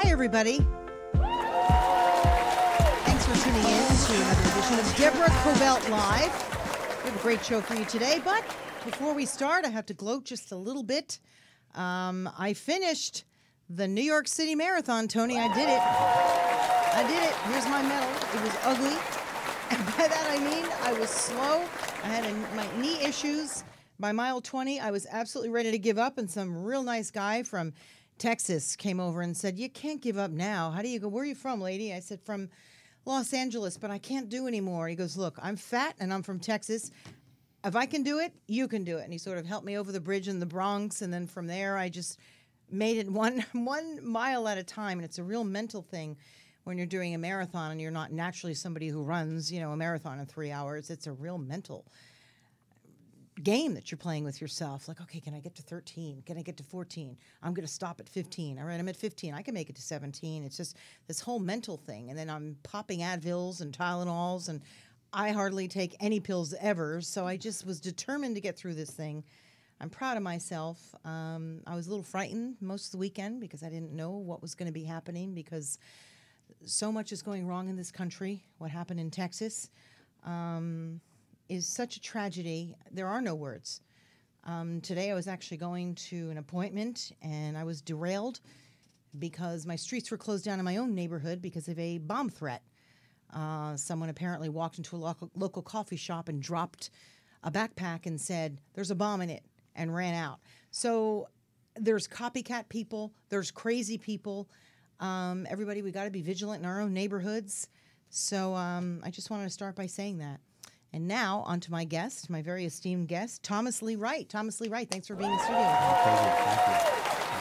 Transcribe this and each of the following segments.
Hi, everybody. Thanks for tuning in to another edition of Deborah Kobylt Live. We have a great show for you today, but before we start, I have to gloat just a little bit. I finished the New York City Marathon, Tony. I did it. Here's my medal. It was ugly. And by that I mean I was slow. I had my knee issues. By mile 20, I was absolutely ready to give up, and some real nice guy from Texas came over and said, "You can't give up now. How do you go? Where are you from, lady?" I said, "From Los Angeles, but I can't do anymore." He goes, "Look, I'm fat and I'm from Texas. If I can do it, you can do it." And he sort of helped me over the bridge in the Bronx, and then from there I just made it one mile at a time. And it's a real mental thing when you're doing a marathon and you're not naturally somebody who runs, a marathon in 3 hours. It's a real mental game that you're playing with yourself. Like, okay, can I get to 13? Can I get to 14? I'm going to stop at 15. All right, I'm at 15. I can make it to 17. It's just this whole mental thing. And then I'm popping Advils and Tylenols, and I hardly take any pills ever. So I just was determined to get through this thing. I'm proud of myself. I was a little frightened most of the weekend because I didn't know what was going to be happening, because so much is going wrong in this country. What happened in Texas is such a tragedy. There are no words. Today I was actually going to an appointment, and I was derailed because my streets were closed down in my own neighborhood because of a bomb threat. Someone apparently walked into a local coffee shop and dropped a backpack and said, "There's a bomb in it," and ran out. So there's copycat people. There's crazy people. Everybody, we got to be vigilant in our own neighborhoods. So I just wanted to start by saying that. And now, on to my guest, my very esteemed guest, Thomas Lee Wright. Thomas Lee Wright, thanks for being in the studio. Pleasure. Thank you.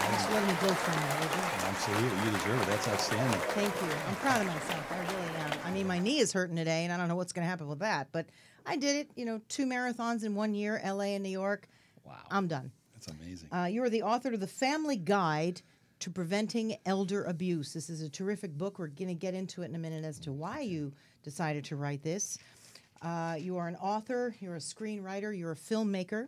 Thanks for letting me go from you, would you? Absolutely. You deserve it. That's outstanding. Thank you. I'm proud of myself. I really am. I mean, my knee is hurting today, and I don't know what's going to happen with that. But I did it, 2 marathons in 1 year, L.A. and New York. Wow. I'm done. That's amazing. You are the author of The Family Guide to Preventing Elder Abuse. This is a terrific book. We're going to get into it in a minute as to why you decided to write this. You are an author, you're a screenwriter, you're a filmmaker.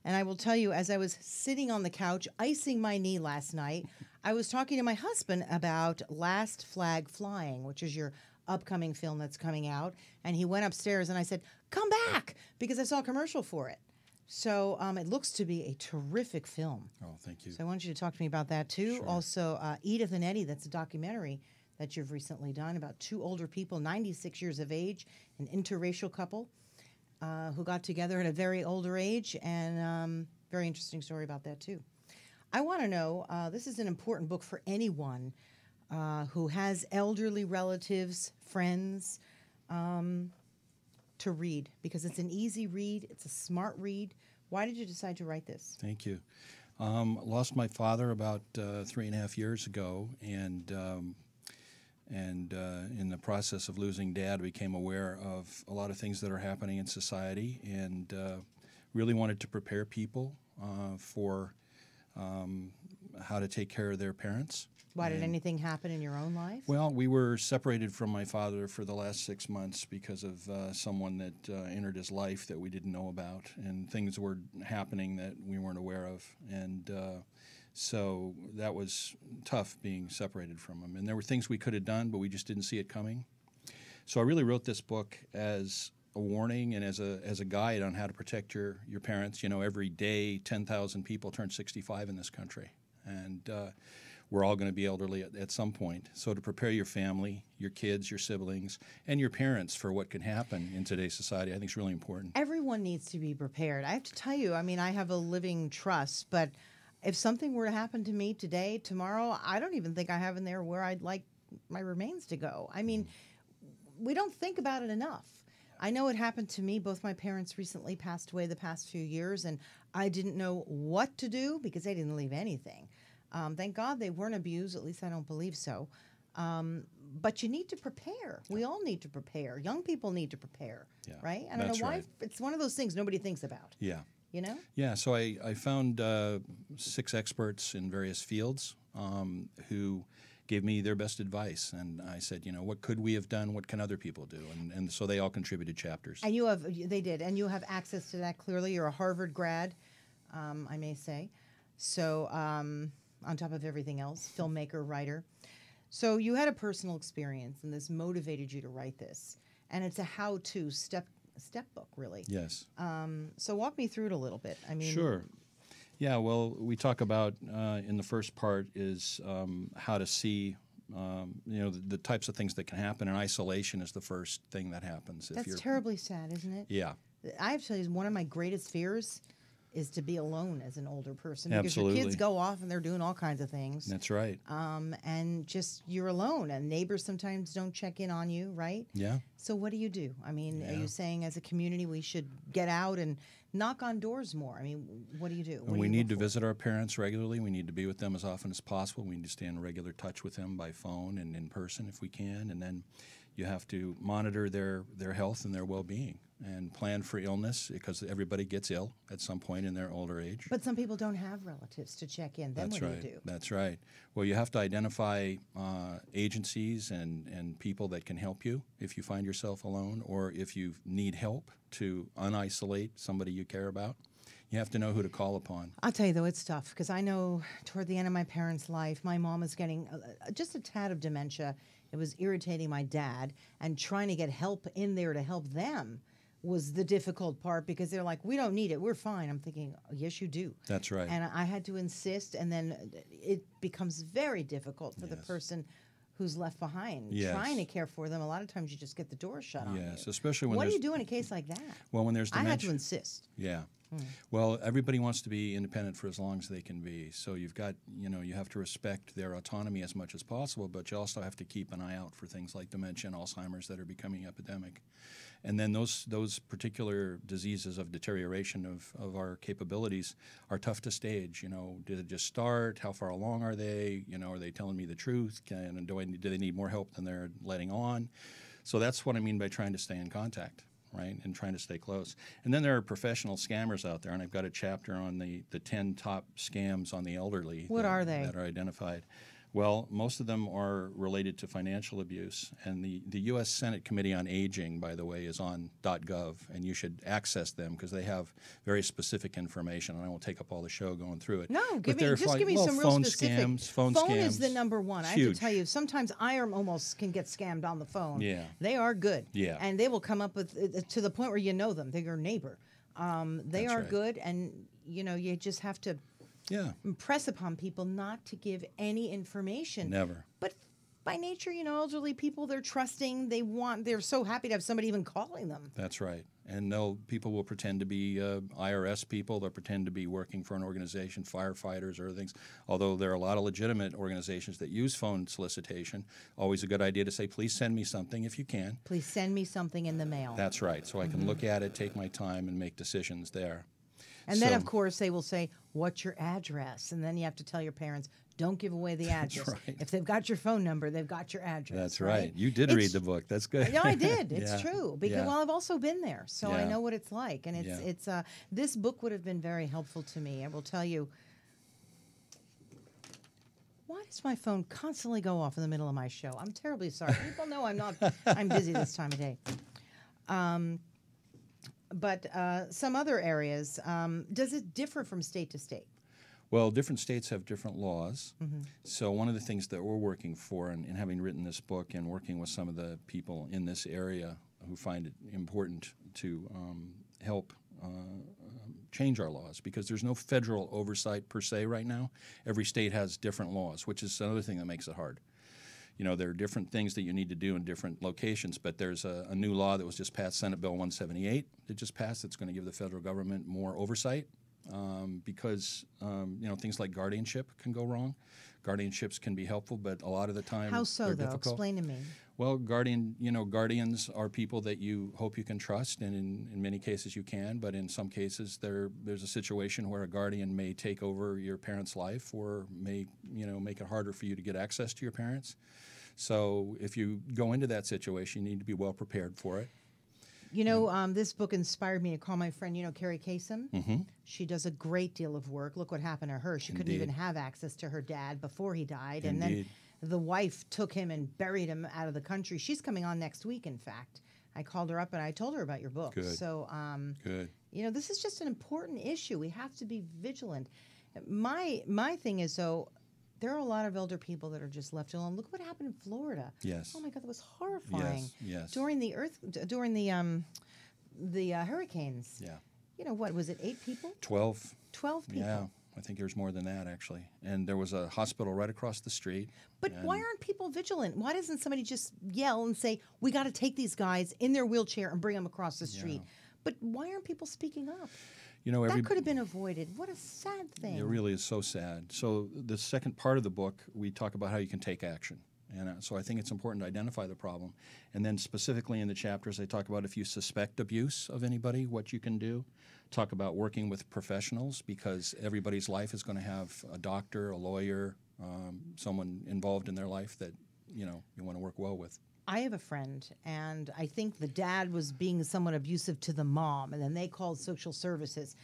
And I will tell you, as I was sitting on the couch, icing my knee last night, I was talking to my husband about Last Flag Flying, which is your upcoming film that's coming out. And he went upstairs and I said, "Come back," because I saw a commercial for it. So it looks to be a terrific film. Oh, thank you. So I want you to talk to me about that too. Sure. Also, Edith+Eddie, that's a documentary that you've recently done about 2 older people, 96 years of age, an interracial couple who got together at a very older age, and very interesting story about that too. I want to know, this is an important book for anyone who has elderly relatives, friends, to read, because it's an easy read, it's a smart read. Why did you decide to write this? Thank you. Lost my father about 3.5 years ago, and in the process of losing Dad, became aware of a lot of things that are happening in society, and really wanted to prepare people for how to take care of their parents. Why did anything happen in your own life? Well, we were separated from my father for the last 6 months because of someone that entered his life that we didn't know about, and things were happening that we weren't aware of. And so that was tough, being separated from him. And there were things we could have done, but we just didn't see it coming. So I really wrote this book as a warning and as a guide on how to protect your parents. Every day 10,000 people turn 65 in this country. And we're all going to be elderly at some point. So to prepare your family, your kids, your siblings, and your parents for what can happen in today's society, I think is really important. Everyone needs to be prepared. I have to tell you, I have a living trust, but if something were to happen to me today, tomorrow, I don't even think I have in there where I'd like my remains to go. We don't think about it enough. I know it happened to me. Both my parents recently passed away the past few years, and I didn't know what to do because they didn't leave anything. Thank God they weren't abused. At least I don't believe so. But you need to prepare. We all need to prepare. Young people need to prepare, right? I don't know why. Right. It's one of those things nobody thinks about. Yeah. Yeah, so I found 6 experts in various fields who gave me their best advice. And I said, what could we have done? What can other people do? And so they all contributed chapters. And they did. And you have access to that clearly. You're a Harvard grad, I may say. So on top of everything else, filmmaker, writer. So you had a personal experience, and this motivated you to write this, and it's a how-to step book, really. Yes. So walk me through it a little bit. I mean, Sure. Yeah, well, we talk about in the first part is how to see, the types of things that can happen, and isolation is the first thing that happens. That's terribly sad, isn't it? Yeah. I have to tell you, one of my greatest fears is to be alone as an older person, because Absolutely. your kids go off and they're doing all kinds of things. That's right. And just you're alone, and neighbors sometimes don't check in on you, right? Yeah. So what do you do? I mean, Yeah. are you saying as a community we should get out and knock on doors more? I mean, what do you do? What do We you need look to for? visit our parents regularly. We need to be with them as often as possible. We need to stay in regular touch with them by phone and in person if we can. And then you have to monitor their health and their well-being and plan for illness, because everybody gets ill at some point in their older age. But some people don't have relatives to check in. Then That's what right. do you do? That's right. Well, you have to identify agencies and people that can help you if you find yourself alone, or if you need help to unisolate somebody you care about. You have to know who to call upon. I'll tell you, though, it's tough, because I know toward the end of my parents' life, my mom was getting just a tad of dementia. It was irritating my dad, and trying to get help in there to help them was the difficult part, because they're like, we don't need it, we're fine. I'm thinking, oh, yes, you do. That's right. And I had to insist, and then it becomes very difficult for the Yes. person who's left behind. Yes. Trying to care for them, a lot of times you just get the door shut on you. Yes, especially when What do there's... you do in a case like that? Well, when there's I dementia... had to insist. Yeah. Well, everybody wants to be independent for as long as they can be. So you've got, you have to respect their autonomy as much as possible, but you also have to keep an eye out for things like dementia and Alzheimer's that are becoming epidemic. And then those particular diseases of deterioration of our capabilities are tough to stage. Did it just start? How far along are they? Are they telling me the truth? Do they need more help than they're letting on? So that's what I mean by trying to stay in contact, right, and trying to stay close. And then there are professional scammers out there, and I've got a chapter on the 10 top scams on the elderly. What are they? That are identified. Well, most of them are related to financial abuse, and the U.S. Senate Committee on Aging, by the way, is on .gov, and you should access them because they have very specific information, and I won't take up all the show going through it. No, But just give me some real phone specific. Scams, phone phone scams. is the number one. I have Huge. to tell you, sometimes I almost can get scammed on the phone. Yeah. They are good. Yeah. And they will come up with, to the point where you know them. They're your neighbor. They That's are right. good, and, you just have to Yeah, impress upon people not to give any information. never. But by nature, elderly people, they're trusting. They're so happy to have somebody even calling them. That's right. And people will pretend to be IRS people. They'll pretend to be working for an organization, firefighters or other things. Although there are a lot of legitimate organizations that use phone solicitation. Always a good idea to say, please send me something if you can. Please send me something in the mail. That's right. So I can look at it, take my time, and make decisions there. And then, So- of course, they will say, what's your address? And then you have to tell your parents, don't give away the address. right. If they've got your phone number, they've got your address. That's right. You did read the book. That's good. No, I did. It's Yeah. true. Because, Yeah. well, I've also been there, so I Yeah. know what it's like. And this book would have been very helpful to me. I will tell you. Why does my phone constantly go off in the middle of my show? I'm terribly sorry. People know I'm busy this time of day. But some other areas, does it differ from state to state? Well, different states have different laws. Mm-hmm. So one of the things that we're working for, and having written this book and working with some of the people in this area who find it important to help change our laws, because there's no federal oversight per se right now. Every state has different laws, which is another thing that makes it hard. There are different things that you need to do in different locations, but there's a new law that was just passed, Senate Bill 178, that just passed. It's going to give the federal government more oversight because, things like guardianship can go wrong. Guardianships can be helpful, but a lot of the time How so, they're though? difficult. Explain to me. Well, guardians are people that you hope you can trust, and in many cases you can, but in some cases there's a situation where a guardian may take over your parent's life or may, make it harder for you to get access to your parents. So if you go into that situation, you need to be well prepared for it. This book inspired me to call my friend, Carrie Kasem. Mm-hmm. She does a great deal of work. Look what happened to her. She couldn't even have access to her dad before he died. And then the wife took him and buried him out of the country. She's coming on next week, in fact. I called her up and I told her about your book. Good. So, Good. This is just an important issue. We have to be vigilant. My thing is, though, there are a lot of elder people that are just left alone. Look what happened in Florida. Yes. Oh my God, that was horrifying. Yes. During the hurricanes. Yeah. You know, what was it? 8 people? 12. 12 people. Yeah. I think there's more than that, actually. And there was a hospital right across the street. But why aren't people vigilant? Why doesn't somebody just yell and say, we got to take these guys in their wheelchair and bring them across the street? But why aren't people speaking up? You know, that could have been avoided. What a sad thing. It really is so sad. So the second part of the book, we talk about how you can take action. And so I think it's important to identify the problem. And then specifically in the chapters, I talk about if you suspect abuse of anybody, what you can do. Talk about working with professionals, because everybody's life is going to have a doctor, a lawyer, someone involved in their life that, you know, you want to work well with. I have a friend, and I think the dad was being somewhat abusive to the mom, and then they called social services.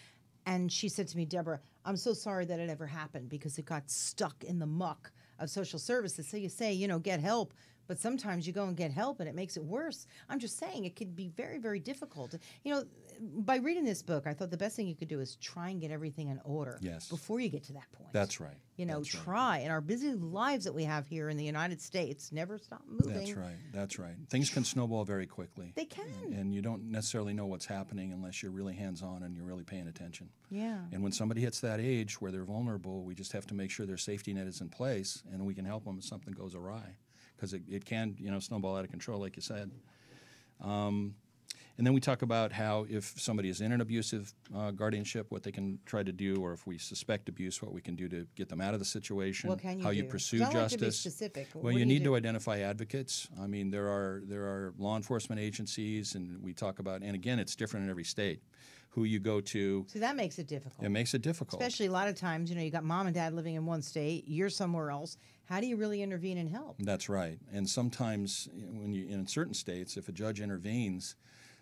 And she said to me, Deborah, I'm so sorry that it ever happened, because it got stuck in the muck of social services. So you say, you know, get help, but sometimes you go and get help and it makes it worse. I'm just saying it could be very, very difficult. You know, by reading this book, I thought the best thing you could do is try and get everything in order before you get to that point. That's right. You know, That's try. Right. And our busy lives that we have here in the United States never stop moving. That's right. That's right. Things can snowball very quickly. They can. And you don't necessarily know what's happening unless you're really hands-on and you're really paying attention. Yeah. And when somebody hits that age where they're vulnerable, we just have to make sure their safety net is in place, and we can help them if something goes awry. Because it can, you know, snowball out of control, like you said. And then we talk about how if somebody is in an abusive guardianship, what they can try to do, or if we suspect abuse, what we can do to get them out of the situation. What can you how do? you pursue Don't justice. Like to be specific. Well, you need to identify advocates. I mean, there are law enforcement agencies, and we talk about, and again, it's different in every state, who you go to. See, that makes it difficult. It makes it difficult. Especially a lot of times, you know, you got mom and dad living in one state, you're somewhere else. How do you really intervene and help? That's right. And sometimes, when you in certain states, if a judge intervenes,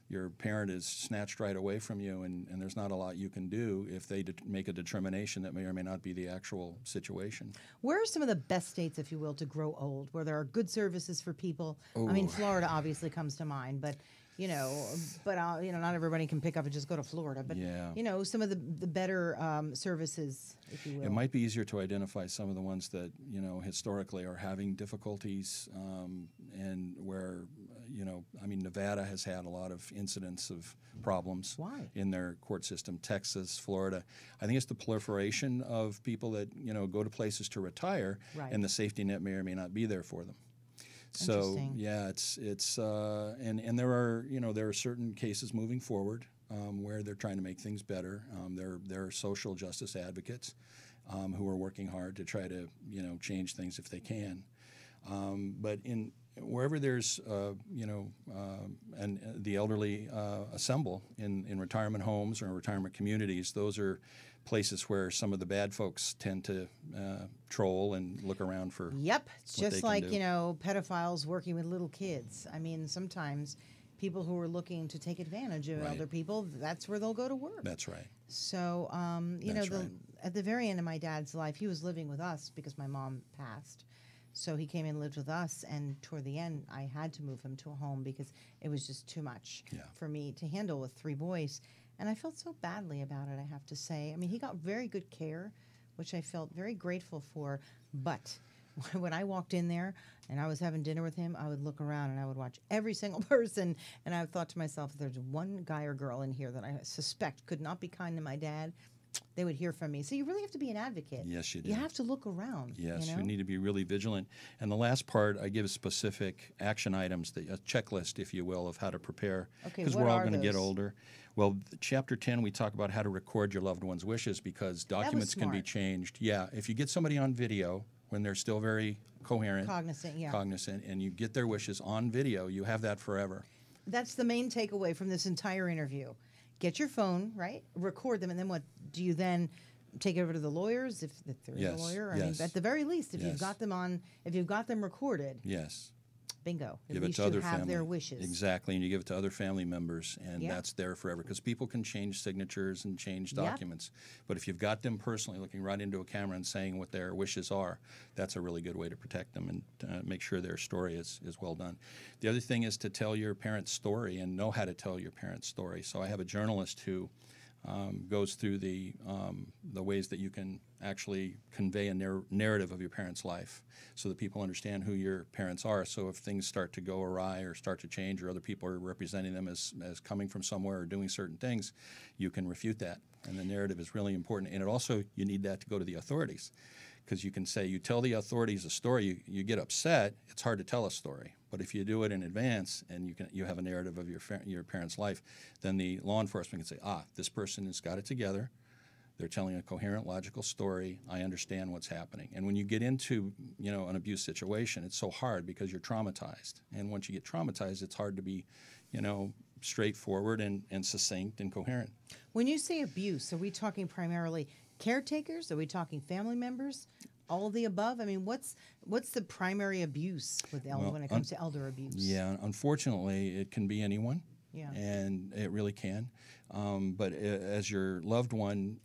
your parent is snatched right away from you, and there's not a lot you can do if they make a determination that may or may not be the actual situation. Where are some of the best states, if you will, to grow old, where there are good services for people? I mean, Florida obviously comes to mind, but you know, not everybody can pick up and just go to Florida. But you know, some of the better services, if you will. It might be easier to identify some of the ones that, you know, historically are having difficulties, and where, you know, I mean, Nevada has had a lot of incidents of problems in their court system. Texas, Florida. I think it's the proliferation of people that, you know, go to places to retire, and the safety net may or may not be there for them. So yeah, it's and there are certain cases moving forward where they're trying to make things better. There are social justice advocates who are working hard to try to, you know, change things if they can. But wherever there's and the elderly assemble in retirement homes or in retirement communities, those are places where some of the bad folks tend to troll and look around for. Yep, it's just like, you know, pedophiles working with little kids. I mean, sometimes people who are looking to take advantage of elder people, that's where they'll go to work. That's right. So, you know, at the very end of my dad's life, he was living with us because my mom passed. So he came and lived with us, and toward the end, I had to move him to a home because it was just too much for me to handle with 3 boys. And I felt so badly about it, I have to say. I mean, he got very good care, which I felt very grateful for. But when I walked in there and I was having dinner with him, I would look around and I would watch every single person. And I thought to myself, if there's one guy or girl in here that I suspect could not be kind to my dad, they would hear from me. So you really have to be an advocate. Yes, you do. You have to look around. Yes, you know? You need to be really vigilant. And the last part, I give specific action items, a checklist, if you will, of how to prepare. Because we're all going to get older. Well, chapter 10, we talk about how to record your loved one's wishes, because documents can be changed. Yeah, if you get somebody on video when they're still very coherent, cognizant, and you get their wishes on video, you have that forever. That's the main takeaway from this entire interview. Get your phone, right? Record them, and then what? Do you then take it over to the lawyers if there is a lawyer? I mean, at the very least, if you've got them recorded. Yes. Bingo. Give it to other family. Their wishes. Exactly, and you give it to other family members, and that's there forever. Because people can change signatures and change documents, but if you've got them personally looking right into a camera and saying what their wishes are, that's a really good way to protect them and make sure their story is well done. The other thing is to tell your parents' story and know how to tell your parents' story. So I have a journalist who goes through the ways that you can actually convey a narrative of your parents' life so that people understand who your parents are. So if things start to go awry or start to change or other people are representing them as coming from somewhere or doing certain things, you can refute that. And the narrative is really important. And it also, you need that to go to the authorities. Because you can say, you tell the authorities a story, you get upset, it's hard to tell a story. But if you do it in advance and you have a narrative of your parents' life, then the law enforcement can say, this person has got it together. They're telling a coherent, logical story. I understand what's happening. And when you get into an abuse situation, it's so hard because you're traumatized. And once you get traumatized, it's hard to be straightforward and succinct and coherent. When you say abuse, are we talking primarily caretakers? Are we talking family members? All of the above? I mean, what's the primary abuse with when it comes to elder abuse? Yeah, unfortunately, it can be anyone. Yeah. And it really can. But as your loved one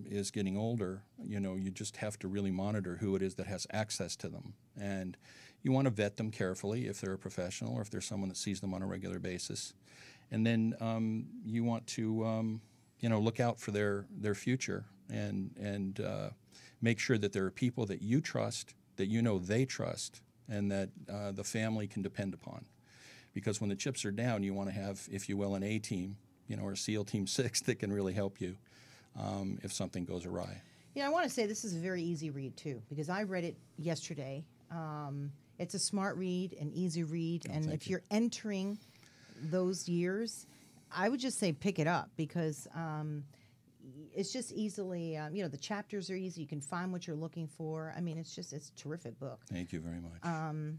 is getting older, you just have to really monitor who it is that has access to them. And you want to vet them carefully if they're a professional or if there's someone that sees them on a regular basis. And then you want to look out for their future and make sure that there are people that you trust, that they trust, and that the family can depend upon. Because when the chips are down, you want to have, if you will, an A team, or SEAL Team 6 that can really help you if something goes awry. I want to say this is a very easy read, too, because I read it yesterday. It's a smart read, an easy read, and if you're entering those years, I would just say pick it up because it's just easily, the chapters are easy. You can find what you're looking for. I mean, it's a terrific book. Thank you very much.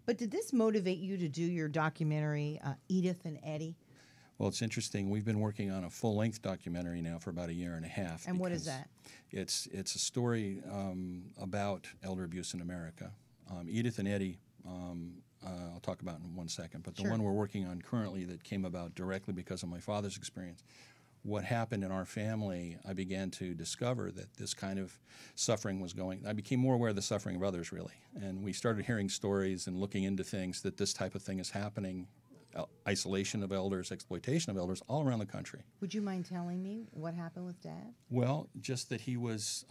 But did this motivate you to do your documentary, Edith+Eddie? Well, it's interesting. We've been working on a full-length documentary now for about a year and a half. And what is that? It's a story about elder abuse in America. Edith+Eddie, I'll talk about in 1 second, but the one we're working on currently that came about directly because of my father's experience. What happened in our family, I began to discover that this kind of suffering was going. I became more aware of the suffering of others, really. And we started hearing stories and looking into things that this type of thing is happening, isolation of elders, exploitation of elders all around the country. Would you mind telling me what happened with Dad? Well, just that he was,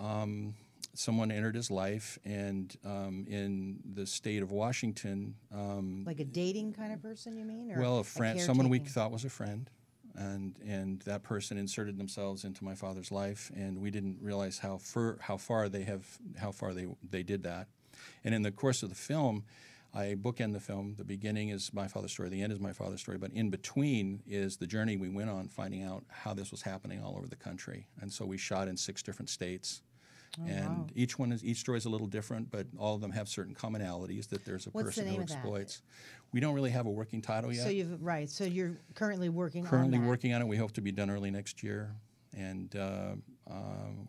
someone entered his life, and in the state of Washington. Like a dating kind of person, you mean? Or well, a friend, someone we thought was a friend. And that person inserted themselves into my father's life, and we didn't realize how far they did that. And in the course of the film, I bookend the film. The beginning is my father's story, the end is my father's story, but in between is the journey we went on finding out how this was happening all over the country. And so we shot in 6 different states. And each story is a little different, but all of them have certain commonalities. That there's a person who exploits. We don't really have a working title yet. So you're currently working on that. Currently working on it. We hope to be done early next year, and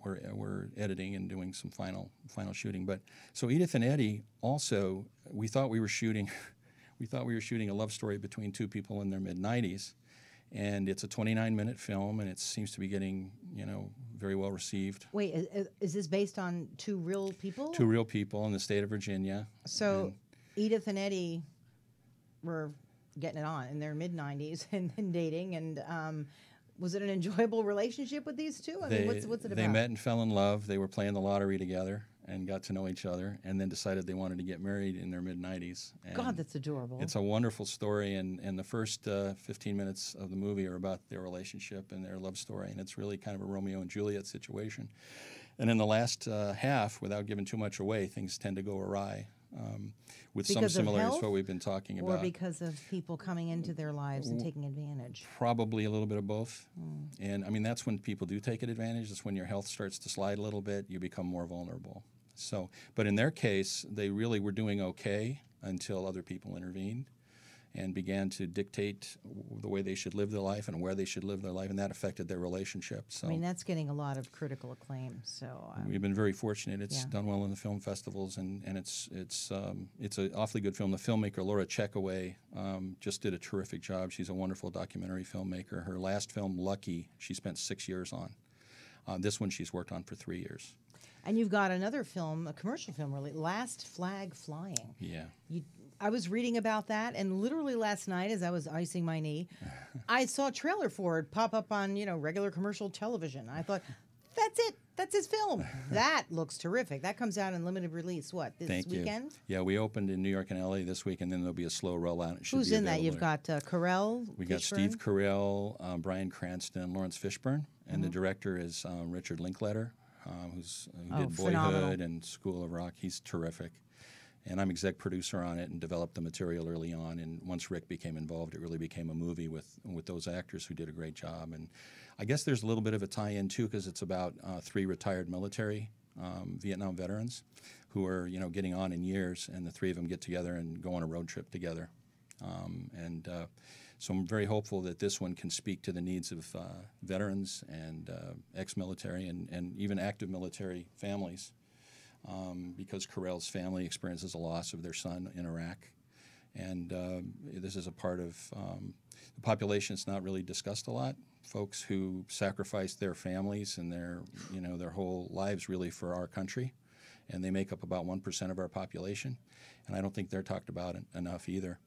we're editing and doing some final shooting. But so Edith+Eddie also, we thought we were shooting a love story between 2 people in their mid-90s. And it's a 29-minute film, and it seems to be getting, very well received. Wait, is this based on 2 real people? 2 real people in the state of Virginia. So Edith+Eddie were getting it on in their mid-90s and dating, and was it an enjoyable relationship with these 2? I mean, what's it about? They met and fell in love. They were playing the lottery together and got to know each other, and then decided they wanted to get married in their mid-90s. God, that's adorable. It's a wonderful story, and the first 15 minutes of the movie are about their relationship and their love story, and it's really kind of a Romeo and Juliet situation. And in the last half, without giving too much away, things tend to go awry. With because some similarities to what we've been talking about. Or because of people coming into their lives and taking advantage? Probably a little bit of both. And I mean, that's when people do take advantage. That's when your health starts to slide a little bit. You become more vulnerable. So, but in their case, they really were doing okay until other people intervened and began to dictate the way they should live their life and where they should live their life, and that affected their relationship. So I mean, that's getting a lot of critical acclaim. So we've been very fortunate. It's done well in the film festivals, and it's an awfully good film. The filmmaker Laura Checkaway just did a terrific job. She's a wonderful documentary filmmaker. Her last film, Lucky, she spent 6 years on. This one she's worked on for 3 years. And you've got another film, a commercial film, really, Last Flag Flying. Yeah. I was reading about that, and literally last night, as I was icing my knee, I saw a trailer for it pop up on regular commercial television. I thought, that's it. That's his film. That looks terrific. That comes out in limited release. What, this weekend? Yeah, we opened in New York and LA this week, and then there'll be a slow rollout. It should Who's be in that? available. You've got Carell. We got Steve Carell, Bryan Cranston, Lawrence Fishburne, and the director is Richard Linklater, who did phenomenal. Boyhood and School of Rock. He's terrific. And I'm exec producer on it and developed the material early on. And once Rick became involved, it really became a movie with those actors who did a great job. And I guess there's a little bit of a tie-in, too, because it's about 3 retired military Vietnam veterans who are, getting on in years, and the 3 of them get together and go on a road trip together. So I'm very hopeful that this one can speak to the needs of veterans and ex-military and even active military families. Because Carell's family experiences a loss of their son in Iraq. And this is a part of the population that's not really discussed a lot. Folks who sacrificed their families and their whole lives really for our country. And they make up about 1% of our population. And I don't think they're talked about enough either.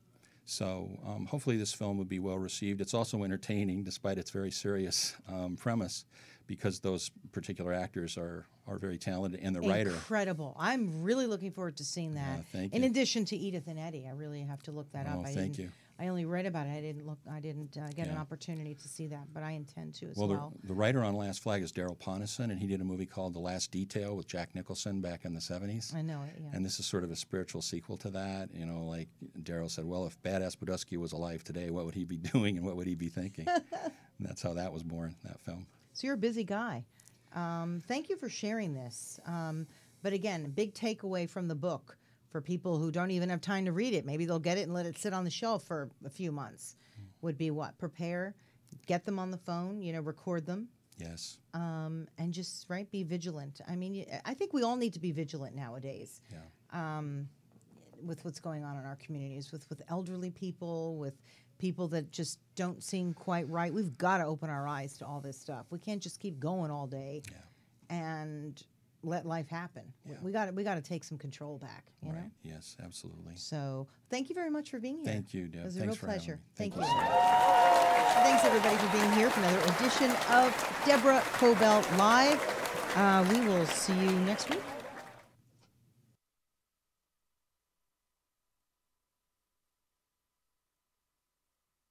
So hopefully this film will be well received. It's also entertaining, despite its very serious premise, because those particular actors are very talented, and the writer. Incredible. I'm really looking forward to seeing that. Thank you. In addition to Edith+Eddie, I really have to look that up. Thank you. I only read about it. I didn't get an opportunity to see that, but I intend to as well. Well, the writer on Last Flag is Daryl Ponison, and he did a movie called The Last Detail with Jack Nicholson back in the 70s. I know it, yeah. And this is sort of a spiritual sequel to that. Like Daryl said, well, if Badass Budusky was alive today, what would he be doing and what would he be thinking? And that's how that was born, that film. So you're a busy guy. Thank you for sharing this. But again, a big takeaway from the book for people who don't even have time to read it, maybe they'll get it and let it sit on the shelf for a few months, would be what? Prepare, get them on the phone, record them. Yes. And just, be vigilant. I mean, I think we all need to be vigilant nowadays. Yeah. With what's going on in our communities, with elderly people, with people that just don't seem quite right. We've got to open our eyes to all this stuff. We can't just keep going all day and let life happen. Yeah. We got to take some control back, you know? Yes, absolutely. So thank you very much for being here. Thank you, Deb. It was a Thanks real for pleasure. having me. Thank you. Thanks, everybody, for being here for another edition of Deborah Kobylt Live. We will see you next week.